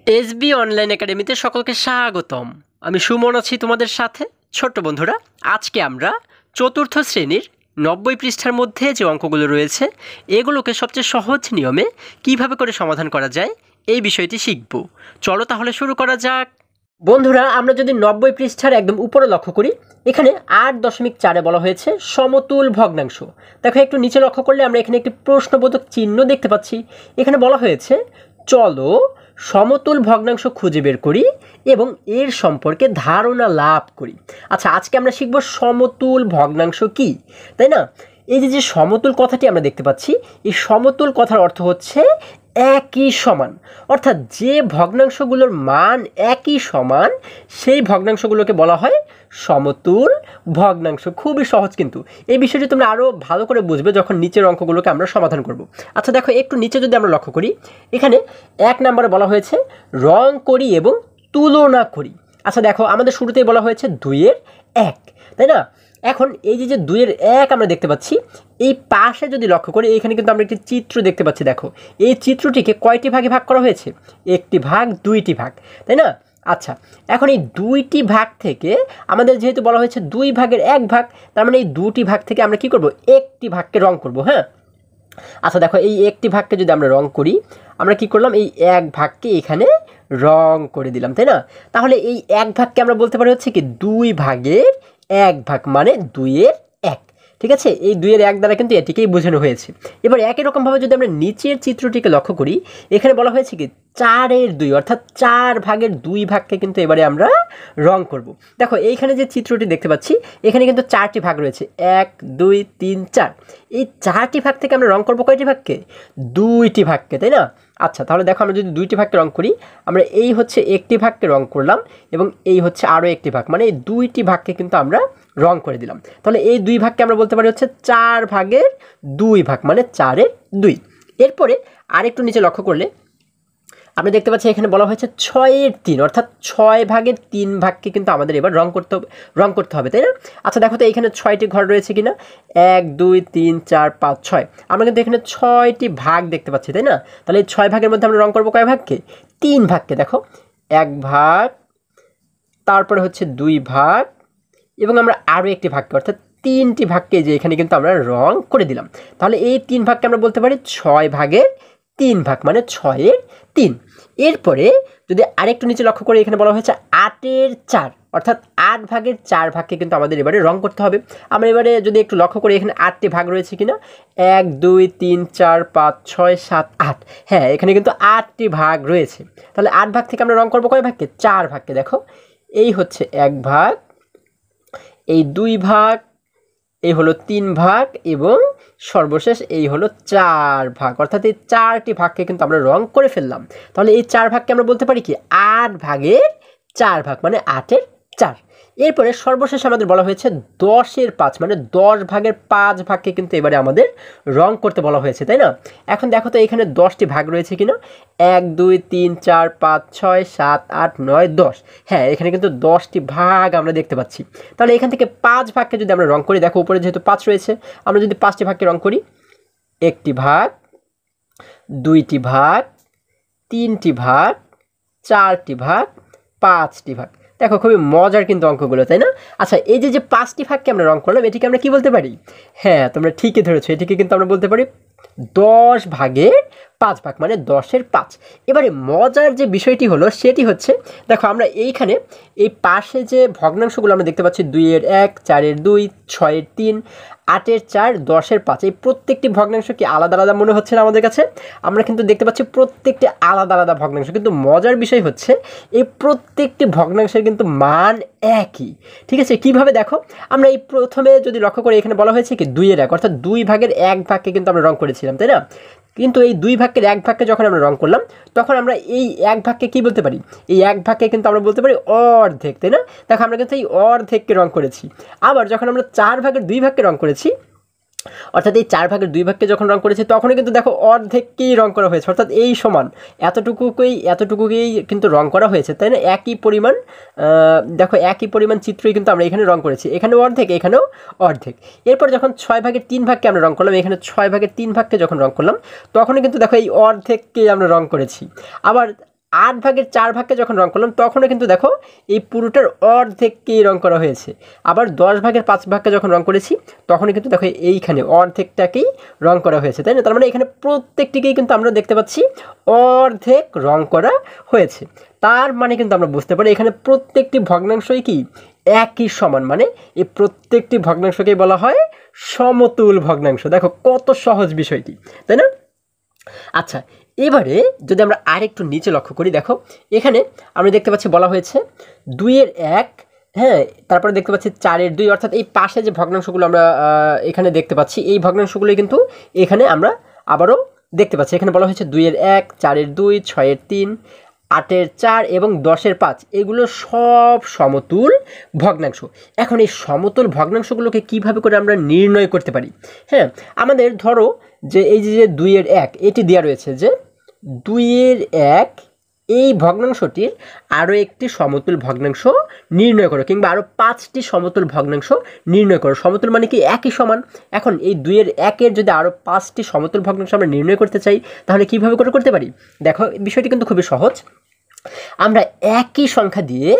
SB online একাডেমিতে সকলকে স্বাগতম। আমি সুমন আছি তোমাদের সাথে। ছোট্ট বন্ধুরা, আজকে আমরা চতুর্থ শ্রেণীর 90 পৃষ্ঠার মধ্যে যে অঙ্কগুলো রয়েছে এগুলোকে সবচেয়ে সহজ নিয়মে কিভাবে করে সমাধান করা যায় এই বিষয়টি শিখব। চলো তাহলে শুরু করা যাক। বন্ধুরা, আমরা যদি 90 পৃষ্ঠার একদম উপরে লক্ষ্য করি, এখানে 8.4 বলা হয়েছে সমতুল ভগ্নাংশ। দেখো একটু নিচে লক্ষ্য করলে আমরা এখানে একটি প্রশ্নবোধক চিহ্ন দেখতে পাচ্ছি। এখানে বলা হয়েছে চলো সমতুল ভগ্নাংশ খুঁজে বের করি এবং এর সম্পর্কে ধারণা লাভ করি। আচ্ছা, আজকে আমরা শিখব সমতুল ভগ্নাংশ কি, তাই না? এই যে সমতুল কথাটি আমরা দেখতে পাচ্ছি, এই সমতুল কথার অর্থ হচ্ছে একই সমান, অর্থাৎ যে ভগ্নাংশগুলোর মান একই সমান সেই ভগ্নাংশগুলোকে বলা হয় সমতুল ভগ্নাংশ। খুবই সহজ, কিন্তু এই বিষয়টি তোমরা আরও ভালো করে বুঝবে যখন নিচের অঙ্কগুলোকে আমরা সমাধান করব। আচ্ছা দেখো, একটু নিচে যদি আমরা লক্ষ্য করি, এখানে 1 নম্বরে বলা হয়েছে রং করি এবং তুলনা করি। আচ্ছা দেখো, আমাদের শুরুতেই বলা হয়েছে 2-এর 1, তাই না? এখন এই যে 2-এর 1 আমরা দেখতে পাচ্ছি, এই পাশে যদি লক্ষ্য করি এখানে কিন্তু আমরা একটি চিত্র দেখতে পাচ্ছি। দেখো এই চিত্রটিকে কয়টি ভাগে ভাগ করা হয়েছে? 1টি ভাগ, 2টি ভাগ, তাই না? আচ্ছা, এখন এই 2টি ভাগ থেকে আমাদের যেহেতু বলা হয়েছে 2 ভাগের 1 ভাগ, তার মানে এই 2টি ভাগ থেকে আমরা কি করব? 1টি ভাগকে রং করব। হ্যাঁ, আচ্ছা দেখো, এই 1টি ভাগকে যদি আমরা রং করি, আমরা কি করলাম? এই 1 ভাগকে এখানে রং করে দিলাম, তাই না? তাহলে এই 1 ভাগকে আমরা বলতে পারি হচ্ছে কি 2 ভাগের 1 ভাগ, মানে 2-এর 1। ঠিক আছে, এই 2-এর 1 দ্বারা কিন্তু এটিকেই বোঝানো হয়েছে। এবার একই রকমভাবে যদি আমরা নিচের চিত্রটিকে লক্ষ্য করি, এখানে বলা হয়েছে কি 4-এর 2, অর্থাৎ 4 ভাগের 2 ভাগকে কিন্তু এবারে আমরা রং করব। দেখো এইখানে যে চিত্রটি দেখতে পাচ্ছি, এখানে কিন্তু 4টি ভাগ রয়েছে, 1 2 3 4। এই 4টি ভাগ থেকে আমরা রং করব কয়টি ভাগকে? 2টি ভাগকে, তাই না? আচ্ছা, তাহলে দেখো আমরা যদি 2টি ভাগকে রং করি, আমরা এই হচ্ছে 1টি ভাগকে রং করলাম এবং এই হচ্ছে আরও 1টি ভাগ, মানে এই 2টি ভাগকে কিন্তু আমরা রং করে দিলাম। তাহলে এই 2 ভাগকে আমরা বলতে পারি হচ্ছে 4 ভাগের 2 ভাগ, মানে 4-এর 2। এরপরে আরেকটু নিচে লক্ষ্য করলে আমরা দেখতে পাচ্ছি এখানে বলা হয়েছে 6-এর 3, অর্থাৎ 6 ভাগের 3 ভাগকে কিন্তু আমাদের এবার রং করতে হবে, তাই না? আচ্ছা দেখো তো এখানে 6টি ঘর রয়েছে কিনা, 1 2 3 4 5 6। আমরা কিন্তু এখানে 6টি ভাগ দেখতে পাচ্ছি, তাই না? তাহলে এই 6 ভাগের মধ্যে আমরা রং করবো কয় ভাগকে? 3 ভাগকে। দেখো 1 ভাগ, তারপরে হচ্ছে 2 ভাগ এবং আমরা আরও একটি ভাগকে, অর্থাৎ 3টি ভাগকে যে এখানে কিন্তু আমরা রং করে দিলাম। তাহলে এই 3 ভাগকে আমরা বলতে পারি 6 ভাগের 3 ভাগ, মানে 6-এর 3। এরপরে যদি আরেকটু নিচে লক্ষ্য করি, এখানে বলা হয়েছে 8-এর 4, অর্থাৎ 8 ভাগের 4 ভাগকে কিন্তু আমাদের এবারে রং করতে হবে। আমরা এবারে যদি একটু লক্ষ্য করি, এখানে 8টি ভাগ রয়েছে কিনা, 1 2 3 4 5 6 7 8। হ্যাঁ, এখানে কিন্তু 8টি ভাগ রয়েছে। তাহলে 8 ভাগ থেকে আমরা রং করবো কয় ভাগকে? 4 ভাগকে। দেখো এই হচ্ছে 1 ভাগ, এই 2 ভাগ, এই হলো 3 ভাগ এবং সর্বশেষ এই হলো 4 ভাগ, অর্থাৎ এই 4টি ভাগকে কিন্তু আমরা রং করে ফেললাম। তাহলে এই 4 ভাগকে আমরা বলতে পারি কি 8 ভাগের 4 ভাগ, মানে 8-এর 4। এরপরে সর্বশেষ আমাদের বলা হয়েছে 10-এর 5, মানে 10 ভাগের 5 ভাগকে কিন্তু এবারে আমাদের রং করতে বলা হয়েছে, তাই না? এখন দেখো তো এখানে 10টি ভাগ রয়েছে কিনা, 1 2 3 4 5 6 7 8 9 10। হ্যাঁ, এখানে কিন্তু 10টি ভাগ আমরা দেখতে পাচ্ছি। তাহলে এখান থেকে 5 ভাগকে যদি আমরা রং করি, দেখো উপরে যেহেতু 5 রয়েছে, আমরা যদি 5টি ভাগকে রং করি, 1টি ভাগ, 2টি ভাগ, 3টি ভাগ, 4টি ভাগ, 5টি ভাগ। দেখো খুবই মজার কিন্তু অঙ্কগুলো, তাই না? আচ্ছা, এই যে 5টি ভাগকে আমরা রং করলাম, এটিকে আমরা কি বলতে পারি? হ্যাঁ, তোমরা ঠিকই ধরেছো, এটিকে কিন্তু আমরা বলতে পারি 10 ভাগের 5 ভাগ, মানে 10-এর 5। এবারে মজার যে বিষয়টি হলো সেটি হচ্ছে, দেখো আমরা এইখানে এই পাশে যে ভগ্নাংশগুলো আমরা দেখতে পাচ্ছি, 2-এর 1 4-এর 2 6-এর 3 8-এর 4 10-এর 5, এই প্রত্যেকটি ভগ্নাংশ কি আলাদা আলাদা মনে হচ্ছে না আমাদের কাছে? আমরা কিন্তু দেখতে পাচ্ছি প্রত্যেকটি আলাদা আলাদা ভগ্নাংশ, কিন্তু মজার বিষয় হচ্ছে এই প্রত্যেকটি ভগ্নাংশের কিন্তু মান একই। ঠিক আছে, কিভাবে? দেখো আমরা এই প্রথমে যদি লক্ষ্য করি, এখানে বলা হয়েছে কি 2-এর 1, অর্থাৎ 2 ভাগের 1 ভাগকে কিন্তু আমরা রং করেছিলাম, তাই না? কিন্তু এই 2 ভাগের 1 ভাগকে যখন আমরা রং করলাম, তখন আমরা এই 1 ভাগকে কি বলতে পারি? এই 1 ভাগকে কিন্তু আমরা বলতে পারি অর্ধেক, তাই না? দেখো আমরা কিন্তু এই অর্ধেককে রং করেছি। আবার যখন আমরা 4 ভাগের 2 ভাগকে রং করেছি, অর্থাৎ এই 4 ভাগের 2 ভাগকে যখন রং করেছি, তখনও কিন্তু দেখো অর্ধেককেই রং করা হয়েছে, অর্থাৎ এই সমান এতটুকুকেই কিন্তু রং করা হয়েছে, তাই না? একই পরিমাণ, দেখো একই পরিমাণ চিত্রই কিন্তু আমরা এখানে রং করেছি, এখানেও অর্ধেক, এখানেও অর্ধেক। এরপর যখন 6 ভাগের 3 ভাগকে আমরা রং করলাম, এখানে 6 ভাগের 3 ভাগকে যখন রং করলাম, তখনও কিন্তু দেখো এই অর্ধেককেই আমরা রং করেছি। আবার 8/4 যখন রং করলাম তখনও কিন্তু দেখো এই পুরোটার অর্ধেককেই রং করা হয়েছে। আবার 10/5 যখন রং করেছি তখনই কিন্তু দেখো এইখানে অর্ধেকটাকেই রং করা হয়েছে, তাই না? তার মানে এখানে প্রত্যেকটিকেই কিন্তু আমরা দেখতে পাচ্ছি অর্ধেক রং করা হয়েছে। তার মানে কিন্তু আমরা বুঝতে পারি এখানে প্রত্যেকটি ভগ্নাংশই কি একই সমান, মানে এই প্রত্যেকটি ভগ্নাংশকেই বলা হয় সমতুল ভগ্নাংশ। দেখো কত সহজ বিষয়টি, তাই না? আচ্ছা, এবারে যদি আমরা আরেকটু নিচে লক্ষ্য করি, দেখো এখানে আমরা দেখতে পাচ্ছি বলা হয়েছে 2/1, হ্যাঁ, তারপরে দেখতে পাচ্ছি 4/2, অর্থাৎ এই পাশে যে ভগ্নাংশগুলো আমরা এখানে দেখতে পাচ্ছি এই ভগ্নাংশগুলোই কিন্তু এখানে আমরা আবারও দেখতে পাচ্ছি। এখানে বলা হয়েছে 2/1, 4/2, 6/3, 8/4 এবং 10/5, এগুলো সব সমতুল ভগ্নাংশ। এখন এই সমতুল ভগ্নাংশগুলোকে কিভাবে করে আমরা নির্ণয় করতে পারি? হ্যাঁ, আমাদের ধরো যে এই যে 2/1 এটি দেওয়া রয়েছে যে 2/1 এই ভগ্নাংশটির আরও একটি সমতুল ভগ্নাংশ নির্ণয় করো, কিংবা আরও 5টি সমতুল ভগ্নাংশ নির্ণয় করো। সমতুল মানে কি একই সমান। এখন এই 2/1 যদি আরও 5টি সমতুল ভগ্নাংশ আমরা নির্ণয় করতে চাই তাহলে কীভাবে করে করতে পারি? দেখো বিষয়টি কিন্তু খুবই সহজ। আমরা একই সংখ্যা দিয়ে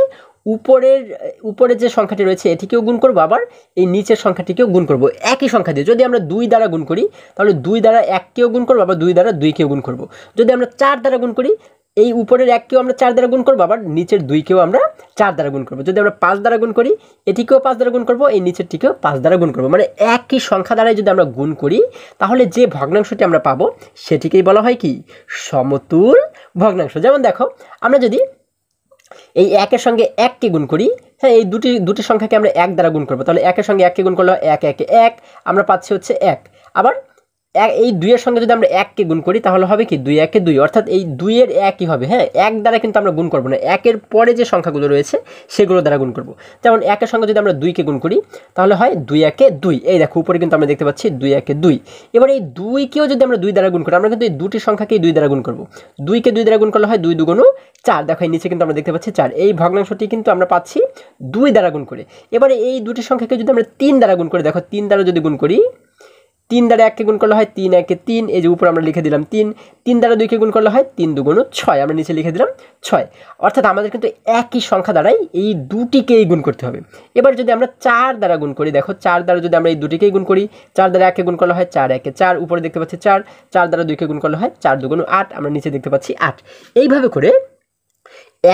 উপরে যে সংখ্যাটি রয়েছে এটিকেও গুণ করবো, আবার এই নিচের সংখ্যাটিকেও গুণ করব একই সংখ্যা দিয়ে। যদি আমরা 2 দ্বারা গুণ করি তাহলে 2 দ্বারা 1কেও গুণ করবো, আবার 2 দ্বারা 2কেও গুণ করব। যদি আমরা 4 দ্বারা গুণ করি, এই উপরের 1কেও আমরা 4 দ্বারা গুণ করবো, আবার নিচের 2কেও আমরা 4 দ্বারা গুণ করবো। যদি আমরা 5 দ্বারা গুণ করি, এটিকেও 5 দ্বারা গুণ করবো, এই নিচেরটিকেও 5 দ্বারা গুণ করবো। মানে একই সংখ্যা দ্বারাই যদি আমরা গুণ করি তাহলে যে ভগ্নাংশটি আমরা পাবো সেটিকেই বলা হয় কি সমতুল ভগ্নাংশ। যেমন দেখো আমরা যদি এই 1-এর সঙ্গে 1কে গুণ করি, হ্যাঁ, এই দুটি সংখ্যাকে আমরা 1 দ্বারা গুণ করবো, তাহলে 1-এর সঙ্গে 1কে গুণ করলে 1 1 1, আমরা পাচ্ছি হচ্ছে 1। আবার এই 2-এর সঙ্গে যদি আমরা 1কে গুণ করি তাহলে হবে কি 2 1 2, অর্থাৎ এই 2-এর 1ই হবে। হ্যাঁ, 1 দ্বারা কিন্তু আমরা গুণ করবো না, 1-এর পরে যে সংখ্যাগুলো রয়েছে সেগুলো দ্বারা গুণ করবো। যেমন 1-এর সঙ্গে যদি আমরা 2কে গুণ করি তাহলে হয় 2 1 2। এই দেখো উপরে কিন্তু আমরা দেখতে পাচ্ছি 2 1 2। এবার এই 2কেও যদি আমরা 2 দ্বারা গুণ করি, আমরা কিন্তু এই দুটি সংখ্যাকেই 2 দ্বারা গুণ করবো। 2কে 2 দ্বারা গুণ করলে হয় 2 2 4। দেখো এই নিচে কিন্তু আমরা দেখতে পাচ্ছি 4। এই ভগ্নাংশটি কিন্তু আমরা পাচ্ছি 2 দ্বারা গুণ করে। এবারে এই দুটি সংখ্যাকে যদি আমরা 3 দ্বারা গুণ করি, দেখো 3 দ্বারা যদি গুণ করি, 3 দ্বারা 1কে গুণ করলে হয় 3 1 3, এই যে উপরে আমরা লিখে দিলাম 3। 3 দ্বারা 2কে গুণ করলে হয় 3 2 6, আমরা নিচে লিখে দিলাম 6। অর্থাৎ আমাদের কিন্তু একই সংখ্যা দ্বারাই এই দুটিকেই গুণ করতে হবে। এবার যদি আমরা 4 দ্বারা গুণ করি, দেখো 4 দ্বারা যদি আমরা এই দুটিকেই গুণ করি, 4 দ্বারা 1কে গুণ করলে হয় 4 1 4, উপরে দেখতে পাচ্ছি 4। 4 দ্বারা 2কে গুণ করলে হয় 4 2 8, আমরা নিচে দেখতে পাচ্ছি 8। এইভাবে করে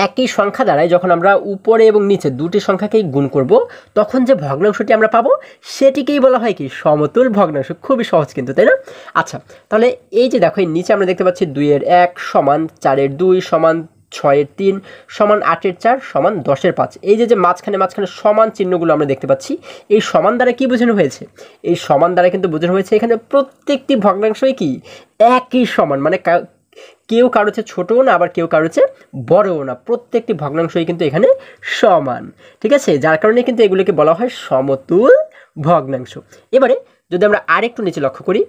একই সংখ্যা দ্বারাই যখন আমরা উপরে এবং নিচে দুটি সংখ্যাকেই গুণ করব তখন যে ভগ্নাংশটি আমরা পাবো সেটিকেই বলা হয় কি সমতুল ভগ্নাংশ। খুবই সহজ কিন্তু, তাই না? আচ্ছা, তাহলে এই যে দেখো এই নিচে আমরা দেখতে পাচ্ছি 2/1 সমান 4/2 সমান 6/3 সমান 8/4 সমান 10/5। এই যে মাঝখানে সমান চিহ্নগুলো আমরা দেখতে পাচ্ছি, এই সমান দ্বারা কি বোঝানো হয়েছে? এই সমান দ্বারা কিন্তু বোঝানো হয়েছে এখানে প্রত্যেকটি ভগ্নাংশই কি একই সমান, মানে কেউ কারো চেয়ে ছোটও না, আবার কেউ কারো চেয়ে বড়ও না, প্রত্যেকটি ভগ্নাংশই কিন্তু এখানে সমান। ঠিক আছে, যার কারণে কিন্তু এগুলোকে বলা হয় সমতুল ভগ্নাংশ। এবারে যদি আমরা আরেকটু নিচে লক্ষ্য করি,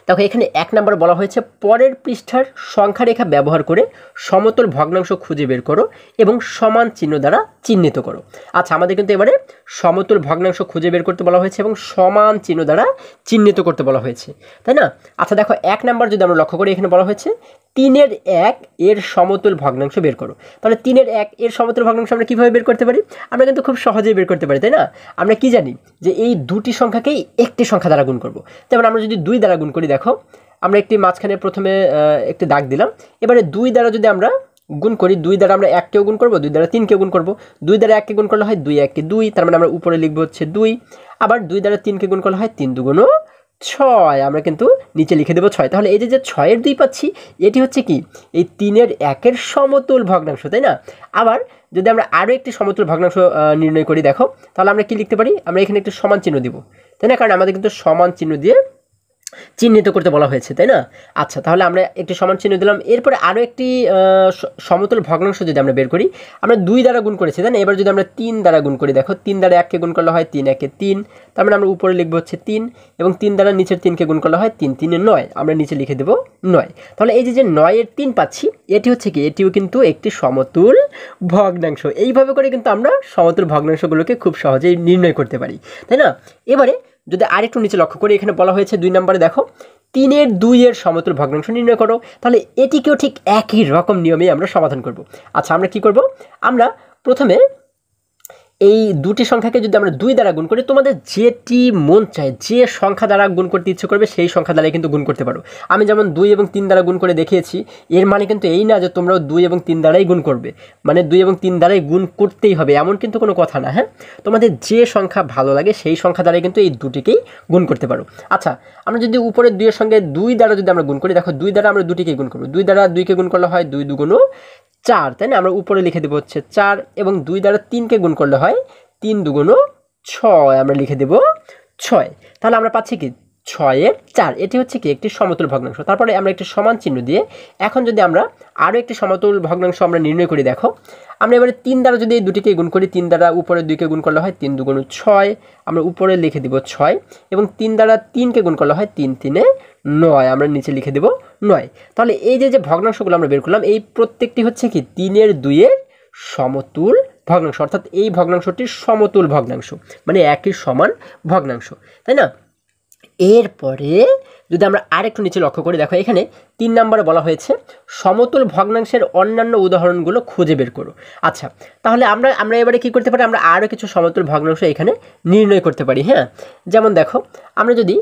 দেখো এখানে 1 নম্বর বলা হয়েছে পরের পৃষ্ঠার সংখ্যা রেখা ব্যবহার করে সমতুল ভগ্নাংশ খুঁজে বের করো এবং সমান চিহ্ন দ্বারা চিহ্নিত করো। আচ্ছা, আমাদের কিন্তু এবারে সমতুল ভগ্নাংশ খুঁজে বের করতে বলা হয়েছে এবং সমান চিহ্ন দ্বারা চিহ্নিত করতে বলা হয়েছে, তাই না? আচ্ছা দেখো 1 নম্বর যদি আমরা লক্ষ্য করি, এখানে বলা হয়েছে 3/1 এর সমতুল ভগ্নাংশ বের করো। তাহলে 3/1 এর সমতুল ভগ্নাংশ আমরা কীভাবে বের করতে পারি? আমরা কিন্তু খুব সহজেই বের করতে পারি, তাই না? আমরা কি জানি যে এই দুটি সংখ্যাকেই একটি সংখ্যা দ্বারা গুণ করব। যেমন আমরা যদি 2 দ্বারা গুণ করি, দেখো আমরা একটি মাঝখানে প্রথমে একটি দাগ দিলাম। এবারে 2 দ্বারা যদি আমরা গুণ করি, 2 দ্বারা আমরা 1কেও গুণ করবো, 2 দ্বারা 3কেও গুণ করবো। 2 দ্বারা 1কে গুণ করলে হয় 2 1 2, তার মানে আমরা উপরে লিখবো হচ্ছে 2। আবার 2 দ্বারা 3কে গুণ করলে হয় 3 2 6, আমরা কিন্তু নিচে লিখে দেবো 6। তাহলে এই যে 6/2 পাচ্ছি, এটি হচ্ছে কি এই 3/1 সমতুল ভগ্নাংশ, তাই না? আবার যদি আমরা আরও একটি সমতুল ভগ্নাংশ নির্ণয় করি, দেখো তাহলে আমরা কি লিখতে পারি? আমরা এখানে একটু সমান চিহ্ন দিব, তাই না? কারণ আমাদের কিন্তু সমান চিহ্ন দিয়ে চিহ্নিত করতে বলা হয়েছে, তাই না? আচ্ছা, তাহলে আমরা একটি সমান চিহ্ন দিলাম। এরপরে আরও একটি সমতুল ভগ্নাংশ যদি আমরা বের করি, আমরা 2 দ্বারা গুণ করেছি, তাই না? এবার যদি আমরা 3 দ্বারা গুণ করি, দেখো 3 দ্বারা 1কে গুণ করলে হয় 3 1 3, তার মানে আমরা উপরে লিখবো হচ্ছে 3, এবং 3 দ্বারা নিচের 3কে গুণ করলে হয় 3 3 9, আমরা নিচে লিখে দেবো 9। তাহলে এই যে 9/3 পাচ্ছি, এটি হচ্ছে কি এটিও কিন্তু একটি সমতুল ভগ্নাংশ। এইভাবে করে কিন্তু আমরা সমতুল ভগ্নাংশগুলোকে খুব সহজেই নির্ণয় করতে পারি, তাই না? এবারে যদি আরেকটু নিচে লক্ষ্য করি, এখানে বলা হয়েছে 2 নম্বরে, দেখো 3-এর 2-এর সমতুল ভগ্নাংশ নির্ণয় করো। তাহলে এটিকেও ঠিক একই রকম নিয়মেই আমরা সমাধান করব। আচ্ছা, আমরা কি করব? আমরা প্রথমে এই দুটি সংখ্যাকে যদি আমরা 2 দ্বারা গুণ করি, তোমাদের যেটি মন চায়, যে সংখ্যা দ্বারা গুণ করতে ইচ্ছে করবে সেই সংখ্যা দ্বারাই কিন্তু গুণ করতে পারো। আমি যেমন 2 এবং 3 দ্বারা গুণ করে দেখিয়েছি, এর মানে কিন্তু এই না যে তোমরাও 2 এবং 3 দ্বারাই গুণ করবে, মানে 2 এবং 3 দ্বারাই গুণ করতেই হবে এমন কিন্তু কোনো কথা না। হ্যাঁ, তোমাদের যে সংখ্যা ভালো লাগে সেই সংখ্যা দ্বারাই কিন্তু এই দুটিকেই গুণ করতে পারো। আচ্ছা, আমরা যদি উপরের 2 এর সঙ্গে 2 দ্বারা যদি আমরা গুণ করি, দেখো 2 দ্বারা আমরা দুটিকেই গুণ করব। 2 দ্বারা 2কে গুণ করলে হয় 2 2 4, তাই না? আমরা উপরে লিখে দেবো হচ্ছে 4, এবং 2 দ্বারা 3কে গুণ করলে হয় 3 2 6, আমরা লিখে দেব 6। তাহলে আমরা পাচ্ছি কি 6-এর 4। এটি হচ্ছে কি একটি সমতুল ভগ্নাংশ। তারপরে আমরা একটি সমান চিহ্ন দিয়ে এখন যদি আমরা আরও একটি সমতুল ভগ্নাংশ আমরা নির্ণয় করি, দেখো আমরা এবারে 3 দ্বারা যদি এই দুটিকে গুণ করি, 3 দ্বারা উপরে 2কে গুণ করলে হয় 3 2 6, আমরা উপরে লিখে দেব 6, এবং 3 দ্বারা 3কে গুণ করলে হয় 3 3 9, আমরা নিচে লিখে দেব 9। তাহলে এই যে ভগ্নাংশগুলো আমরা বের করলাম, এই প্রত্যেকটি হচ্ছে কি 3-এর 2-এর সমতুল ভগ্নাংশ, অর্থাৎ এই ভগ্নাংশটির সমতুল ভগ্নাংশ, মানে একই সমান ভগ্নাংশ, তাই না? এরপরে যদি আমরা আরেকটু নিচে লক্ষ্য করি, দেখো এখানে 3 নম্বরে বলা হয়েছে সমতুল ভগ্নাংশের অন্যান্য উদাহরণগুলো খুঁজে বের করো। আচ্ছা, তাহলে আমরা এবারে কি করতে পারি? আমরা আরও কিছু সমতুল ভগ্নাংশ এখানে নির্ণয় করতে পারি। হ্যাঁ, যেমন দেখো আমরা যদি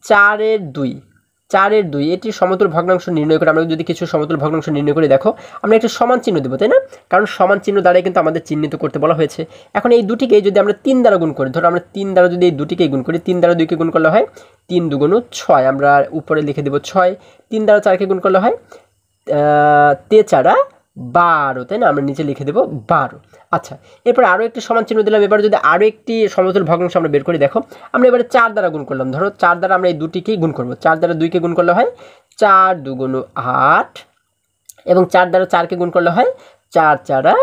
4-এর 2 এটির সমতুল ভগ্নাংশ নির্ণয় করে আমরা যদি কিছু সমতুল ভগ্নাংশ নির্ণয় করি, দেখো আমরা একটা সমান চিহ্ন দেবো, তাই না? কারণ সমান চিহ্ন দ্বারাই কিন্তু আমাদের চিহ্নিত করতে বলা হয়েছে। এখন এই দুটিকে যদি আমরা 3 দ্বারা গুণ করি, ধরো আমরা 3 দ্বারা যদি এই দুটিকে গুণ করি, 3 দ্বারা 2কে গুণ করলে হয় 3 2 6, আমরা উপরে লিখে দেবো 6। 3 দ্বারা 4কে গুণ করলে হয় 4 12, তাই না? আমরা নিচে লিখে দেবো 12। আচ্ছা, এরপর আরও একটি সমান চিহ্ন দিলাম। এবার যদি আরও একটি সমতুল ভগ্নাংশ আমরা বের করি, দেখো আমরা এবারে 4 দ্বারা গুণ করলাম। ধরো 4 দ্বারা আমরা এই দুটিকেই গুণ করবো। 4 দ্বারা 2কে গুণ করলে হয় 4 2 8, এবং 4 দ্বারা 4কে গুণ করলে হয় 4 4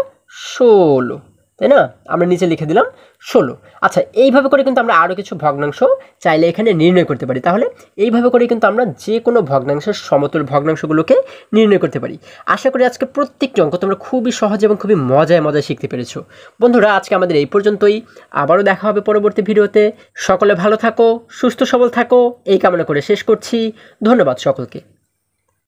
16, তাই না? আমরা নিচে লিখে দিলাম 16। আচ্ছা, এইভাবে করে কিন্তু আমরা আরও কিছু ভগ্নাংশ চাইলে এখানে নির্ণয় করতে পারি। তাহলে এইভাবে করে কিন্তু আমরা যে কোনো ভগ্নাংশের সমতুল ভগ্নাংশগুলোকে নির্ণয় করতে পারি। আশা করি আজকে প্রত্যেকটি অঙ্ক তোমরা খুবই সহজ এবং খুবই মজায় শিখতে পেরেছো। বন্ধুরা, আজকে আমাদের এই পর্যন্তই। আবারও দেখা হবে পরবর্তী ভিডিওতে। সকলে ভালো থাকো, সুস্থ সবল থাকো, এই কামনা করে শেষ করছি। ধন্যবাদ সকলকে।